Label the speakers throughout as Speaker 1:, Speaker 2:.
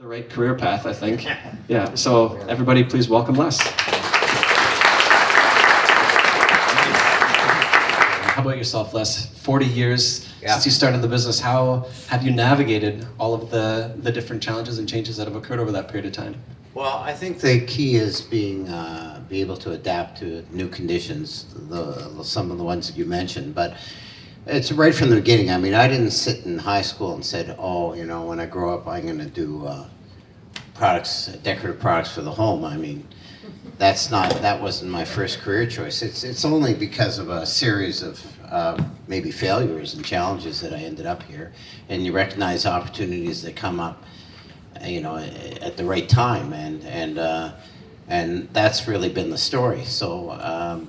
Speaker 1: The right career path, I think. Yeah, so everybody please welcome Les. How about yourself, Les? 40 years since you started the business. How have you navigated all of the different challenges and changes that have occurred over that period of time?
Speaker 2: Well, I think the key is be able to adapt to new conditions, some of the ones that you mentioned, but it's right from the beginning. I mean, I didn't sit in high school and said, oh, you know, when I grow up, I'm going to do decorative products for the home. I mean, that wasn't my first career choice. It's only because of a series of maybe failures and challenges that I ended up here. And you recognize opportunities that come up, you know, at the right time, and that's really been the story. So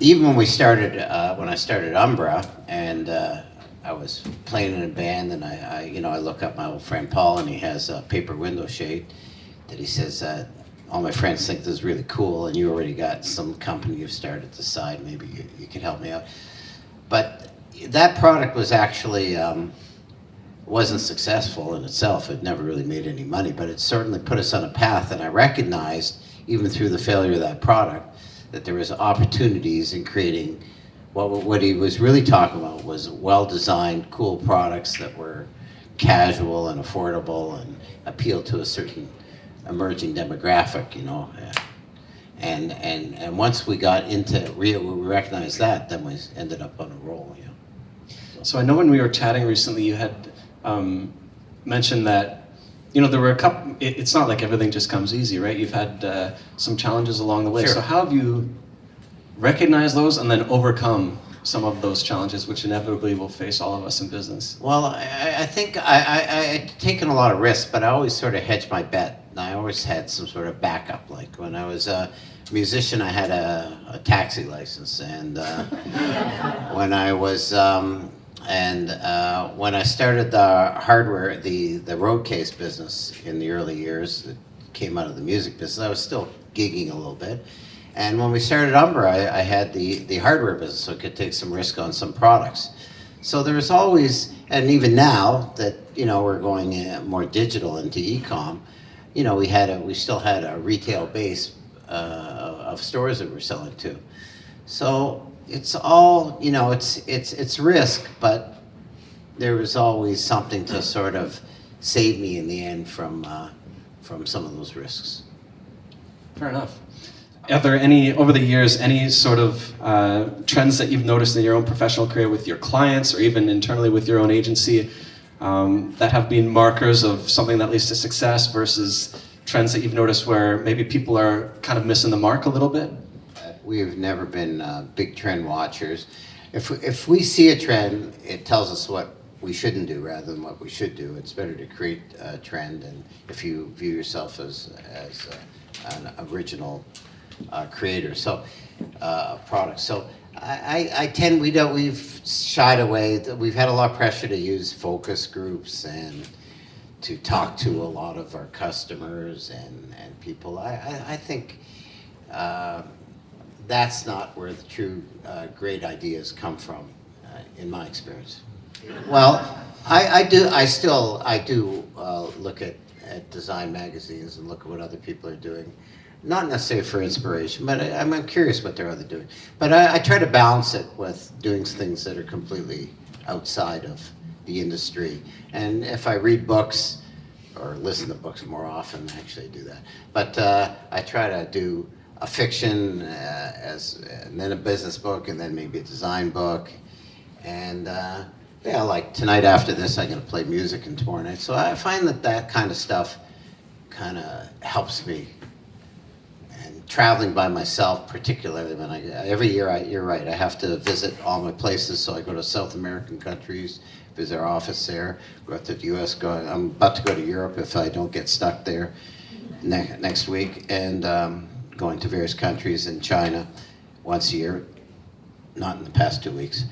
Speaker 2: even when I started Umbra, and I was playing in a band, and I look up my old friend Paul, and he has a paper window shade that he says, all my friends think this is really cool, and you already got some company you've started at the side, maybe you could help me out. But that product was actually, wasn't successful in itself. It never really made any money, but it certainly put us on a path, and I recognized, even through the failure of that product, that there was opportunities in creating what he was really talking about was well-designed, cool products that were casual and affordable and appealed to a certain emerging demographic, you know. And once we got into we recognized that, then we ended up on a roll, you know.
Speaker 1: So I know when we were chatting recently, you had mentioned that, you know, there were a couple, it's not like everything just comes easy, right? You've had some challenges along the way.
Speaker 2: Sure.
Speaker 1: So how have you recognized those and then overcome some of those challenges, which inevitably will face all of us in business?
Speaker 2: Well, I think I'd taken a lot of risks, but I always sort of hedged my bet. I always had some sort of backup. Like when I was a musician, I had a taxi license, and when I was when I started the hardware, the road case business in the early years, that came out of the music business, I was still gigging a little bit. And when we started Umbra, I had the hardware business, so I could take some risk on some products. So there was always, and even now that, you know, we're going more digital into e-com, you know, we still had a retail base of stores that we're selling to. So it's all, you know, it's risk, but there was always something to sort of save me in the end from some of those risks.
Speaker 1: Fair enough. Are there any, over the years, any sort of trends that you've noticed in your own professional career with your clients or even internally with your own agency that have been markers of something that leads to success versus trends that you've noticed where maybe people are kind of missing the mark a little bit?
Speaker 2: We've never been big trend watchers. If we see a trend, it tells us what we shouldn't do rather than what we should do. It's better to create a trend, and if you view yourself as an original creator, so product. So we've shied away. We've had a lot of pressure to use focus groups and to talk to a lot of our customers and people. I think that's not where the true great ideas come from, in my experience. Well, I do look at design magazines and look at what other people are doing. Not necessarily for inspiration, but I'm curious what they're other doing. But I try to balance it with doing things that are completely outside of the industry. And if I read books, or listen to books more often, I actually do that. But I try to do a fiction and then a business book, and then maybe a design book. And yeah, like tonight after this, I'm going to play music and tomorrow night. So I find that kind of stuff kind of helps me. Traveling by myself, particularly when every year, you're right, I have to visit all my places. So I go to South American countries, visit our office there, go out to the US, I'm about to go to Europe if I don't get stuck there next week, and going to various countries in China once a year, not in the past 2 weeks.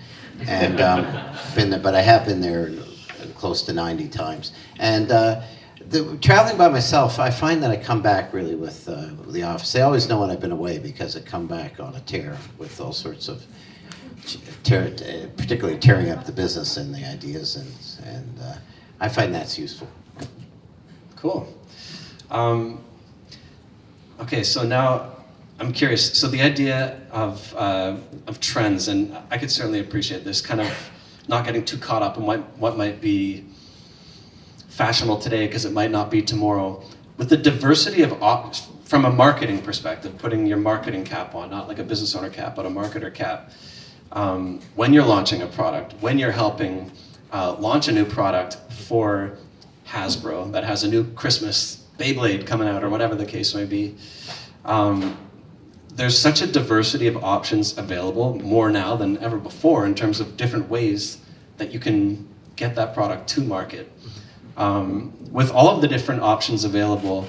Speaker 2: And been there, but I have been there close to 90 times. And traveling by myself, I find that I come back really with the office. They always know when I've been away because I come back on a tear with all sorts of, particularly tearing up the business and the ideas, and I find that's useful.
Speaker 1: Cool. Okay, so now I'm curious. So the idea of trends, and I could certainly appreciate this, kind of not getting too caught up in what might be fashionable today because it might not be tomorrow. With the diversity of from a marketing perspective, putting your marketing cap on, not like a business owner cap, but a marketer cap. When you're launching a product, when you're helping launch a new product for Hasbro that has a new Christmas Beyblade coming out or whatever the case may be, there's such a diversity of options available, more now than ever before, in terms of different ways that you can get that product to market. With all of the different options available,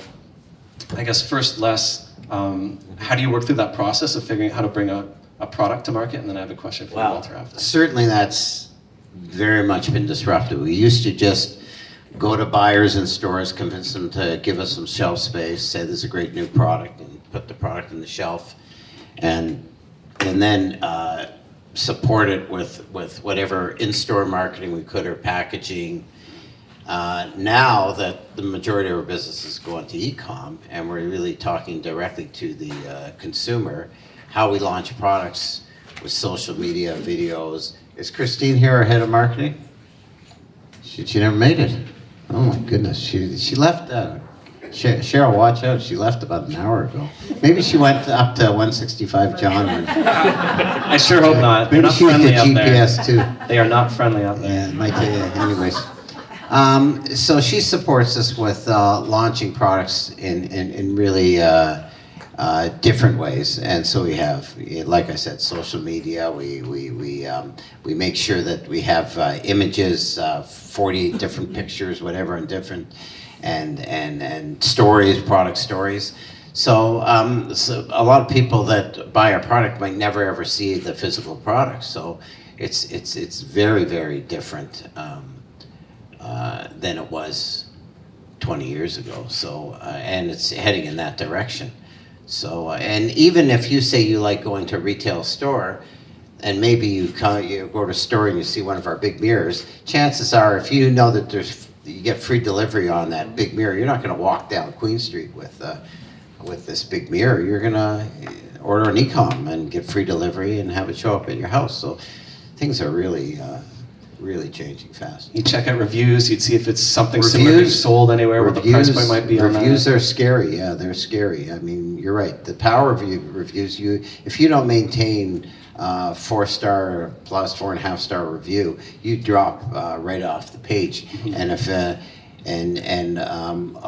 Speaker 1: I guess first, Les, how do you work through that process of figuring out how to bring a product to market? And then I have a question for Walter after.
Speaker 2: Certainly that's very much been disrupted. We used to just go to buyers in stores, convince them to give us some shelf space, say there's a great new product, and put the product on the shelf, and then support it with whatever in-store marketing we could or packaging. Now that the majority of our business is going to e-com, and we're really talking directly to the consumer, how we launch products with social media, videos. Is Christine here, our head of marketing? She never made it. Oh my goodness, she left. Cheryl, watch out, she left about an hour ago. Maybe she went up to 165 John.
Speaker 1: I sure hope not. They're
Speaker 2: Maybe
Speaker 1: not
Speaker 2: she was the
Speaker 1: friendly out
Speaker 2: GPS
Speaker 1: there.
Speaker 2: too.
Speaker 1: They are not friendly out there.
Speaker 2: Yeah, might tell you. Anyways. So she supports us with launching products in really different ways, and so we have, like I said, social media. We make sure that we have images, 40 different pictures, whatever, and different, and stories, product stories. So a lot of people that buy our product might never ever see the physical product. So it's very, very different than it was 20 years ago. So and it's heading in that direction. So and even if you say you like going to a retail store, and maybe you go to a store and you see one of our big mirrors, chances are if you know that you get free delivery on that big mirror, you're not going to walk down Queen Street with this big mirror. You're going to order an e-com and get free delivery and have it show up at your house. So things are really changing fast.
Speaker 1: You check out reviews, you'd see if it's something similar to sold anywhere, what the price point might be on that.
Speaker 2: Reviews are scary, yeah, they're scary. I mean, you're right. The power of reviews, if you don't maintain 4-star plus 4.5-star review, you drop right off the page. And if a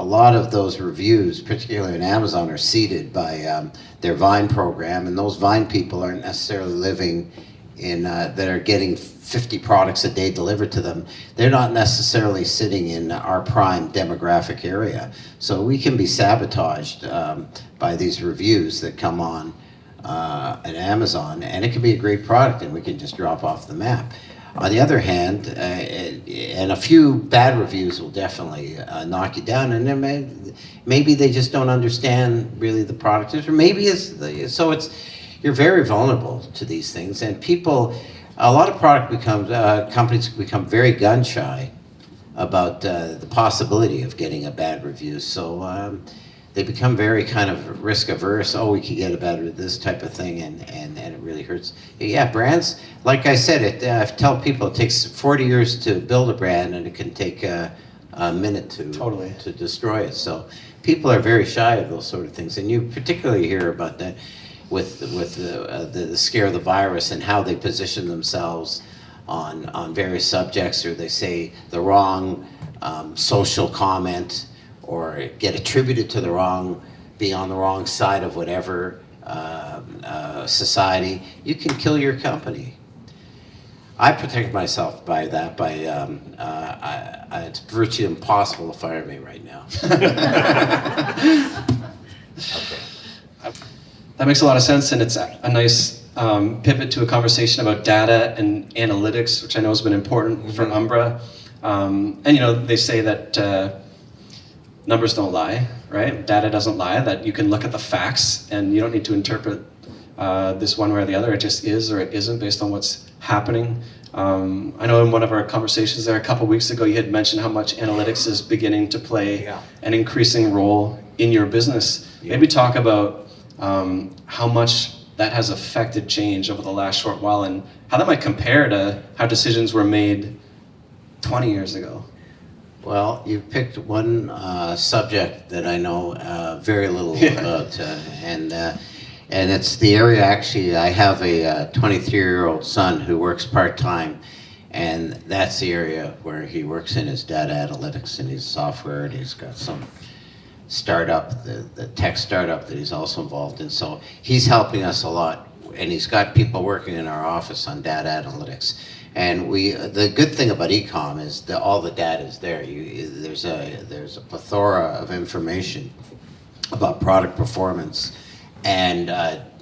Speaker 2: lot of those reviews, particularly on Amazon, are seeded by their Vine program, and those Vine people aren't necessarily living in that are getting 50 products a day delivered to them. They're not necessarily sitting in our prime demographic area. So we can be sabotaged by these reviews that come on at Amazon, and it can be a great product and we can just drop off the map. On the other hand, and a few bad reviews will definitely knock you down, and then maybe they just don't understand really the product, or maybe you're very vulnerable to these things, and a lot of companies become very gun shy about the possibility of getting a bad review. So they become very kind of risk averse. Oh, we could get a bad this type of thing, and it really hurts. Yeah, brands, like I said, I tell people it takes 40 years to build a brand, and it can take a minute to destroy it. So people are very shy of those sort of things, and you particularly hear about that with the scare of the virus and how they position themselves on various subjects, or they say the wrong social comment, or get attributed to be on the wrong side of whatever society. You can kill your company. I protect myself by that. It's virtually impossible to fire me right now.
Speaker 1: Okay. That makes a lot of sense, and it's a nice pivot to a conversation about data and analytics, which I know has been important for Umbra. And they say that numbers don't lie, right? Data doesn't lie, that you can look at the facts and you don't need to interpret this one way or the other. It just is or it isn't based on what's happening. I know in one of our conversations there a couple weeks ago, you had mentioned how much analytics is beginning to play an increasing role in your business. Maybe talk about how much that has affected change over the last short while and how that might compare to how decisions were made 20 years ago.
Speaker 2: Well, you picked one subject that I know very little about, and it's the area. Actually, I have a 23-year-old son who works part-time, and that's the area where he works in his data analytics and his software, and he's got some startup, the tech startup that he's also involved in. So he's helping us a lot, and he's got people working in our office on data analytics. And the good thing about ecom is that all the data is there. There's a plethora of information about product performance, and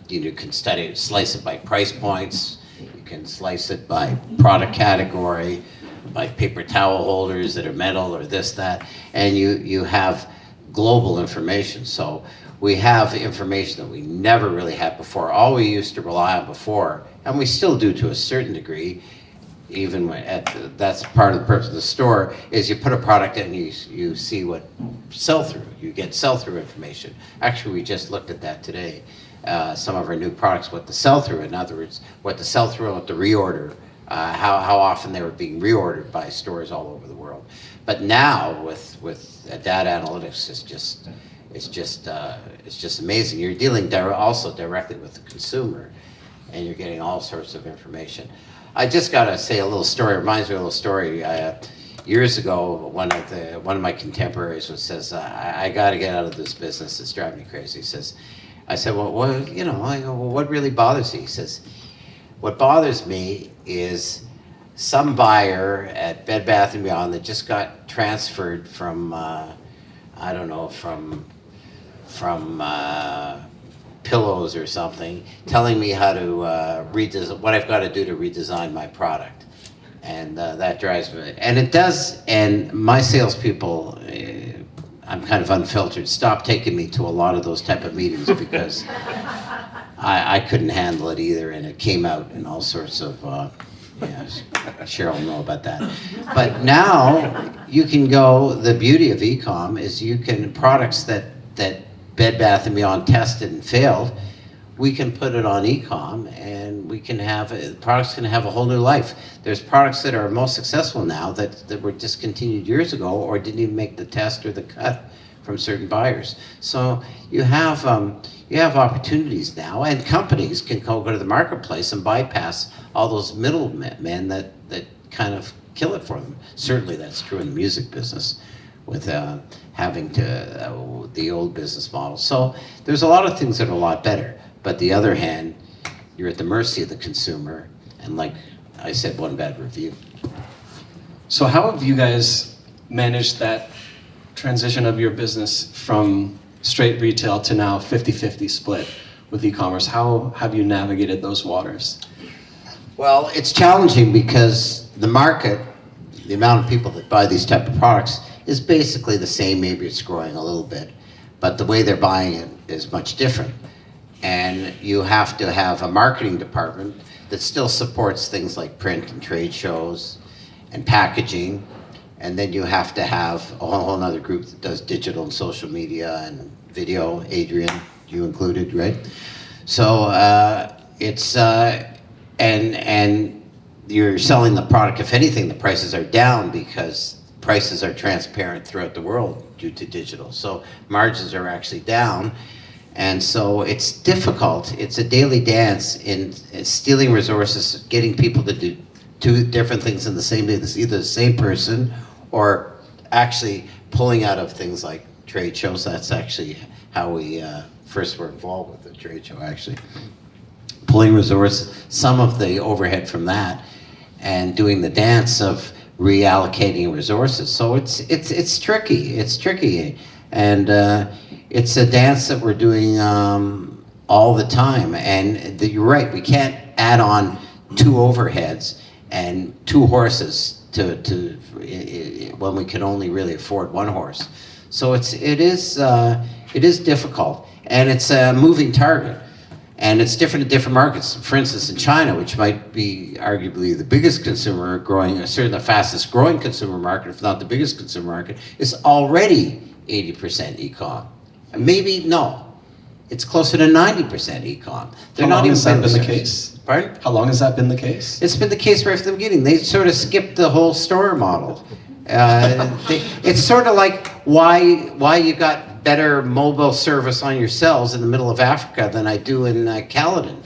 Speaker 2: you can slice it by price points. You can slice it by product category, by paper towel holders that are metal or this, that, and you have global information. So we have information that we never really had before. All we used to rely on before, and we still do to a certain degree, even that's part of the purpose of the store, is you put a product in, you see what sell-through, you get sell-through information. Actually, we just looked at that today. Some of our new products, what the sell-through, in other words, what the sell-through and what the reorder, how often they were being reordered by stores all over the world. But now with data analytics, it's just amazing. You're dealing also directly with the consumer, and you're getting all sorts of information. I just got to say a little story. It reminds me of a little story. Years ago, one of my contemporaries says, "I got to get out of this business. It's driving me crazy." He says, "I said, well, what really bothers you?" He says, "What bothers me is some buyer at Bed Bath & Beyond that just got transferred from, from pillows or something, telling me how to what I've got to do to redesign my product." And that drives me. And it does, and my salespeople, I'm kind of unfiltered, stop taking me to a lot of those type of meetings because I couldn't handle it either, and it came out in all sorts of, Cheryl will know about that. But now you can go, the beauty of ecom is you can, products that Bed Bath & Beyond tested and failed, we can put it on ecom, and we can have, products can have a whole new life. There's products that are most successful now that were discontinued years ago or didn't even make the test or the cut from certain buyers. So you have opportunities now, and companies can go to the marketplace and bypass all those middlemen that kind of kill it for them. Certainly that's true in the music business with having to, the old business model. So there's a lot of things that are a lot better. But the other hand, you're at the mercy of the consumer, and like I said, one bad review.
Speaker 1: So how have you guys managed that transition of your business from straight retail to now 50-50 split with e-commerce? How have you navigated those waters?
Speaker 2: Well, it's challenging because the market, the amount of people that buy these type of products is basically the same. Maybe it's growing a little bit, but the way they're buying it is much different. And you have to have a marketing department that still supports things like print and trade shows and packaging. And then you have to have a whole other group that does digital and social media and video. Adrian, you included, right? So it's, and you're selling the product. If anything, the prices are down because prices are transparent throughout the world due to digital. So margins are actually down. And so it's difficult. It's a daily dance in stealing resources, getting people to do two different things in the same day. It's either the same person or actually pulling out of things like trade shows. That's actually how we first were involved with the trade show, actually. Pulling resources, some of the overhead from that, and doing the dance of reallocating resources. So it's tricky. It's tricky. And it's a dance that we're doing all the time. And you're right, we can't add on two overheads and two horses to when we can only really afford one horse. So it is difficult, and it's a moving target. And it's different in different markets. For instance, in China, which might be arguably the biggest consumer growing, certainly the fastest growing consumer market, if not the biggest consumer market, is already 80% e-com. And maybe, no, it's closer to 90% e-com.
Speaker 1: How long has that been the case?
Speaker 2: Pardon?
Speaker 1: How long has that been the case?
Speaker 2: It's been the case right from the beginning. They sort of skipped the whole store model. It's sort of like why you got better mobile service on your cells in the middle of Africa than I do in Caledon.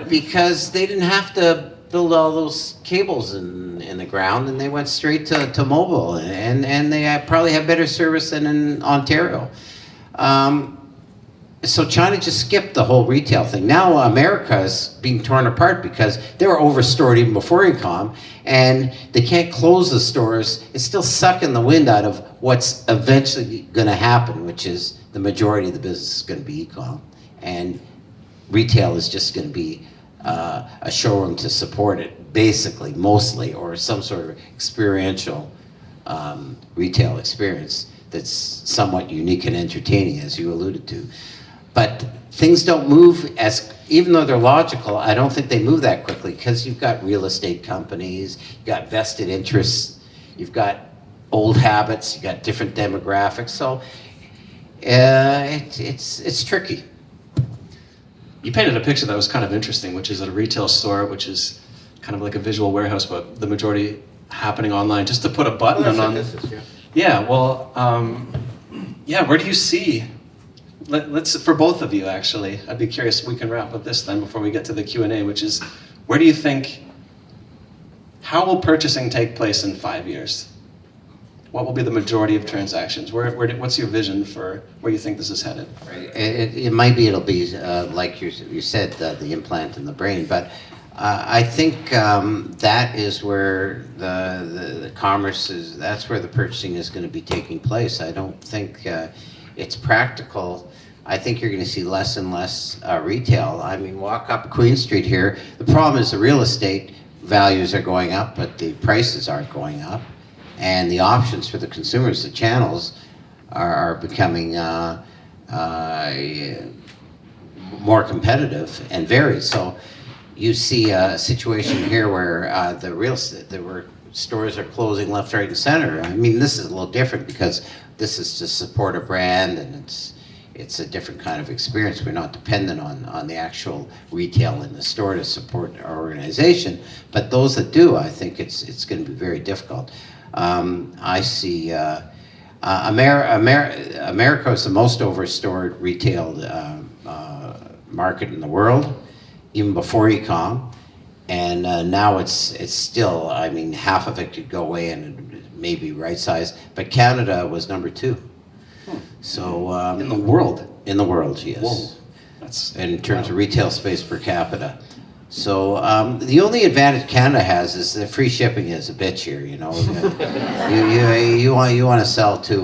Speaker 2: Because they didn't have to build all those cables in the ground, and they went straight to mobile, and they probably have better service than in Ontario. So China just skipped the whole retail thing. Now America is being torn apart because they were overstored even before e-com, and they can't close the stores. It's still sucking the wind out of what's eventually going to happen, which is the majority of the business is going to be e-com, and retail is just going to be a showroom to support it, basically, mostly, or some sort of experiential retail experience that's somewhat unique and entertaining, as you alluded to. But things don't move even though they're logical, I don't think they move that quickly, because you've got real estate companies, you've got vested interests, you've got old habits, you've got different demographics, so it's tricky.
Speaker 1: You painted a picture that was kind of interesting, which is at a retail store, which is kind of like a visual warehouse, but the majority happening online. Just to put a button on. Yeah, well, where do you see? Let's for both of you actually. I'd be curious. We can wrap up this then before we get to the Q&A, which is, where do you think? How will purchasing take place in 5 years? What will be the majority of transactions? What's your vision for where you think this is headed?
Speaker 2: Right. It might be it'll be like you said, the implant in the brain, but I think that is where the commerce is. That's where the purchasing is going to be taking place. I don't think it's practical. I think you're going to see less and less retail. I mean, walk up Queen Street here. The problem is the real estate values are going up, but the prices aren't going up. And the options for the consumers, the channels, are becoming more competitive and varied. So you see a situation here where the real estate, where stores are closing left, right, and center. I mean, this is a little different because this is to support a brand, and it's a different kind of experience. We're not dependent on the actual retail in the store to support our organization. But those that do, I think it's going to be very difficult. I see America is the most overstored retail market in the world, even before e-com, and now it's still. I mean, half of it could go away and maybe right size. But Canada was number 2. So
Speaker 1: in the world.
Speaker 2: In the world, yes.
Speaker 1: Whoa. That's
Speaker 2: in terms of retail space per capita. So the only advantage Canada has is that free shipping is a bitch here. You know, you want to sell to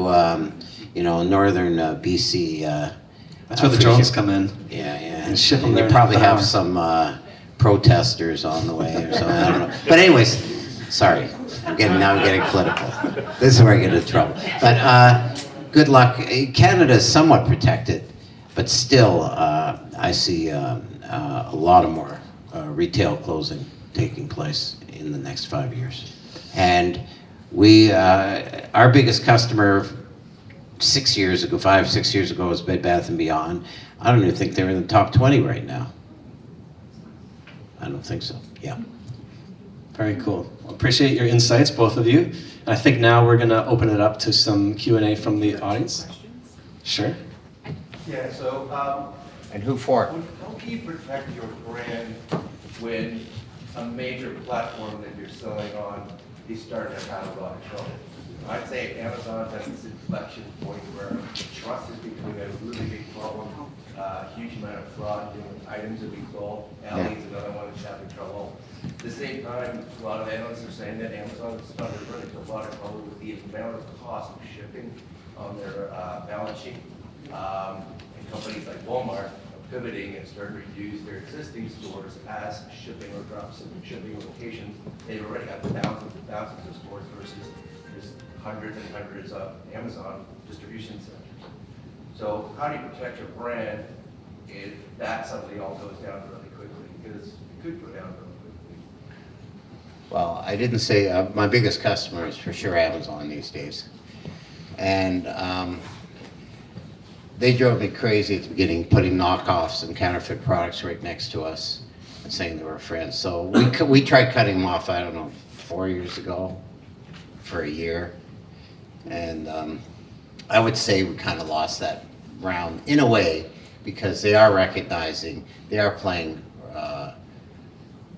Speaker 2: northern BC.
Speaker 1: That's where the drones come in.
Speaker 2: Yeah.
Speaker 1: And ship them
Speaker 2: and
Speaker 1: there.
Speaker 2: You probably have some protesters on the way or something. I don't know. But anyways, sorry. I'm getting political. This is where I get into trouble. But good luck. Canada is somewhat protected, but still, I see a lot of more retail closing taking place in the next 5 years. And our biggest customer 6 years ago, 5-6 years ago, was Bed Bath & Beyond. I don't even think they're in the top 20 right now. I don't think so. Yeah.
Speaker 1: Very cool. Well, appreciate your insights, both of you. And I think now we're going to open it up to some Q&A from the audience. Sure.
Speaker 3: Yeah, so
Speaker 4: And who for?
Speaker 3: how can you protect your brand when a major platform that you're selling on is starting to have a lot of trouble? I'd say Amazon has this inflection point where trust is becoming a really big problem. Huge amount of fraud in items that we sold. Ali is another one that's having trouble. At the same time, a lot of analysts are saying that Amazon is starting to run into a lot of trouble with the amount of cost of shipping on their balance sheet. And companies like Walmart are pivoting and starting to use their existing stores as shipping or drop shipping locations. They've already got thousands and thousands of stores versus just hundreds and hundreds of Amazon distribution centers. So how do you protect your brand And that suddenly all goes down really quickly, because it could go down really quickly.
Speaker 2: Well, I didn't say, my biggest customer is for sure Amazon these days. And they drove me crazy at the beginning, putting knockoffs and counterfeit products right next to us and saying they were friends. So we tried cutting them off, I don't know, 4 years ago for a year. And I would say we kind of lost that round in a way, because they are recognizing, they are playing a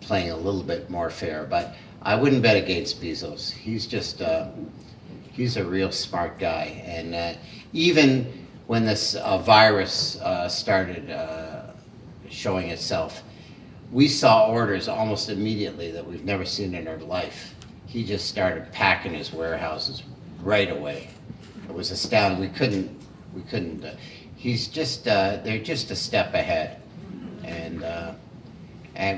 Speaker 2: little bit more fair. But I wouldn't bet against Bezos. He's just, he's a real smart guy. And even when this virus started showing itself, we saw orders almost immediately that we've never seen in our life. He just started packing his warehouses right away. It was astounding. We couldn't. He's just, they're just a step ahead, and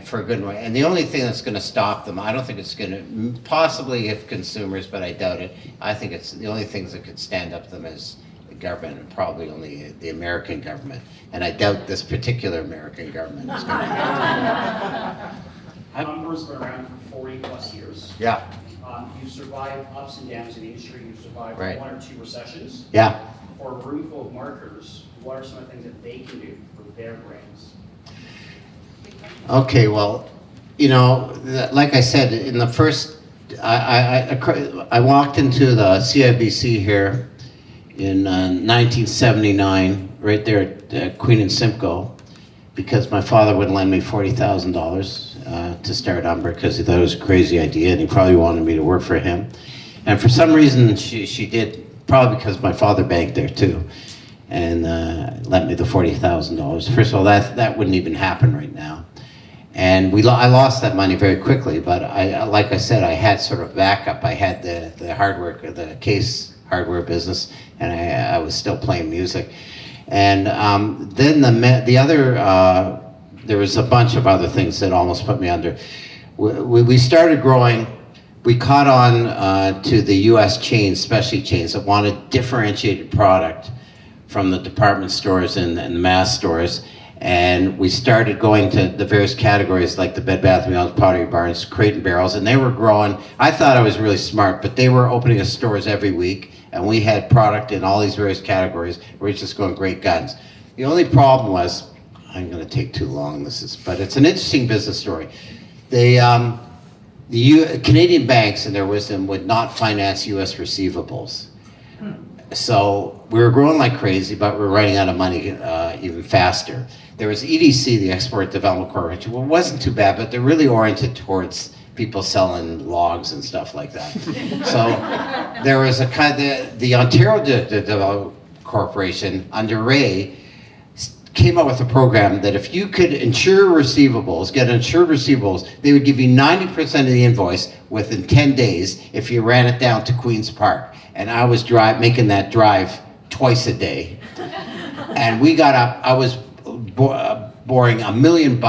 Speaker 2: for a good way. And the only thing that's going to stop them, I don't think it's going to, possibly if consumers, but I doubt it. I think it's the only things that could stand up to them is the government, and probably only the American government. And I doubt this particular American government is going to.
Speaker 4: Umbra's been around for 40 plus years.
Speaker 2: Yeah.
Speaker 4: You survived ups and downs in the industry. You survived
Speaker 2: Right.
Speaker 4: 1 or 2 recessions.
Speaker 2: Yeah.
Speaker 4: For a room full of marketers, what are some of the things that they can do for their brands?
Speaker 2: Okay, well, you know, like I said, in the first, I walked into the CIBC here in 1979, right there at Queen and Simcoe, because my father would lend me $40,000 to start Umbra, because he thought it was a crazy idea, and he probably wanted me to work for him. And for some reason, she did, probably because my father banked there too, and lent me the $40,000. First of all, that wouldn't even happen right now. And I lost that money very quickly, but like I said, I had sort of backup. I had the hardware, the case hardware business, and I was still playing music. And then the other, there was a bunch of other things that almost put me under. We started growing. We caught on to the U.S. chains, specialty chains, that wanted differentiated product from the department stores and the mass stores. And we started going to the various categories like the Bed Bath & Beyond, Pottery Barns, Crate and Barrels, and they were growing. I thought I was really smart, but they were opening us stores every week, and we had product in all these various categories. We were just going great guns. The only problem was, I'm going to take too long, but it's an interesting business story. The Canadian banks, in their wisdom, would not finance U.S. receivables. So we were growing like crazy, but we were running out of money even faster. There was EDC, the Export Development Corporation. Well, it wasn't too bad, but they're really oriented towards people selling logs and stuff like that. So there was a kind of, the Ontario Development Corporation under Ray came up with a program that if you could insure receivables, get insured receivables, they would give you 90% of the invoice within 10 days if you ran it down to Queen's Park. And I was making that drive twice a day. And we got up, I was borrowing $1 million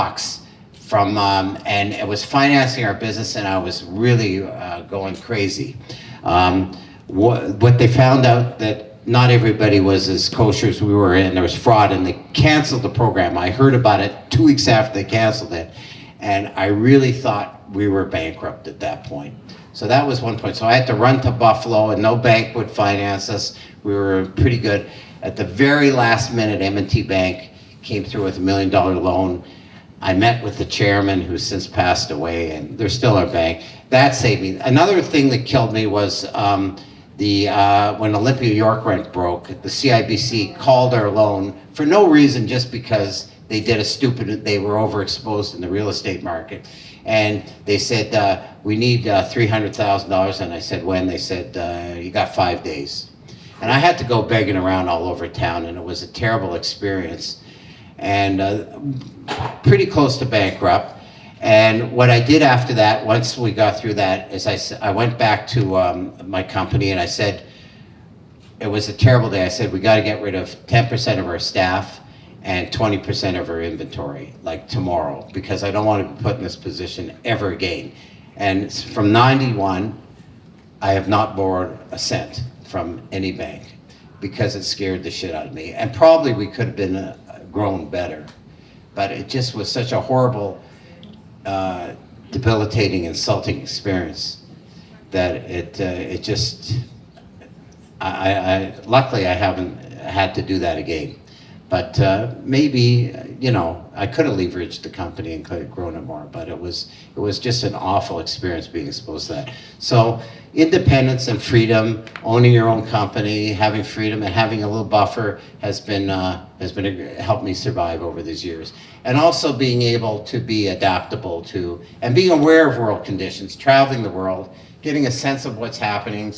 Speaker 2: from, and it was financing our business, and I was really going crazy. What they found out that not everybody was as kosher as we were, and there was fraud, and they canceled the program. I heard about it 2 weeks after they canceled it, and I really thought we were bankrupt at that point. So that was one point. So I had to run to Buffalo, and no bank would finance us. We were pretty good. At the very last minute, M&T Bank came through with $1 million loan. I met with the chairman, who's since passed away, and they're still our bank. That saved me. Another thing that killed me was when Olympia York went broke, the CIBC called our loan for no reason, just because they did they were overexposed in the real estate market. And they said, we need $300,000. And I said, when? They said, you got 5 days. And I had to go begging around all over town, and it was a terrible experience. And pretty close to bankrupt. And what I did after that, once we got through that, is I went back to my company, and I said, it was a terrible day. I said, we got to get rid of 10% of our staff and 20% of our inventory, like tomorrow, because I don't want to be put in this position ever again. And from 91, I have not borrowed a cent from any bank, because it scared the shit out of me. And probably we could have been grown better. But it just was such a horrible, debilitating, insulting experience that it just, luckily I haven't had to do that again. But maybe, you know, I could have leveraged the company and could have grown it more, but it was just an awful experience being exposed to that. So independence and freedom, owning your own company, having freedom and having a little buffer has helped me survive over these years. And also being able to be adaptable to, and being aware of world conditions, traveling the world, getting a sense of what's happening,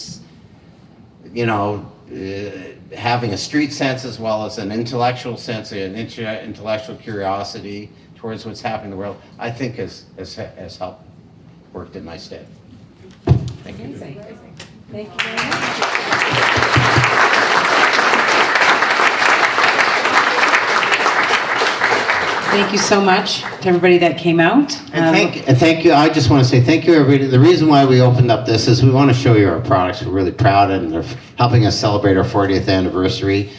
Speaker 2: you know, having a street sense as well as an intellectual sense, an intellectual curiosity towards what's happening in the world, I think has helped, worked in my stead. Thank you.
Speaker 5: Amazing. Thank you very much. Thank you so much to everybody that came out.
Speaker 2: And thank you. I just want to say thank you, everybody. The reason why we opened up this is we want to show you our products. We're really proud, and they're helping us celebrate our 40th anniversary.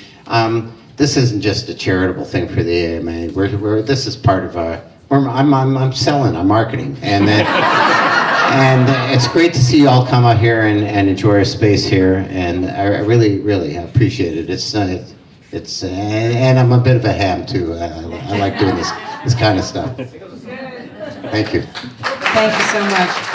Speaker 2: This isn't just a charitable thing for the AMA. This is part of our. I'm selling. I'm marketing, and it's great to see you all come out here and enjoy our space here. And I really appreciate it. And I'm a bit of a ham too. I like doing this kind of stuff. Thank you.
Speaker 5: Thank you so much.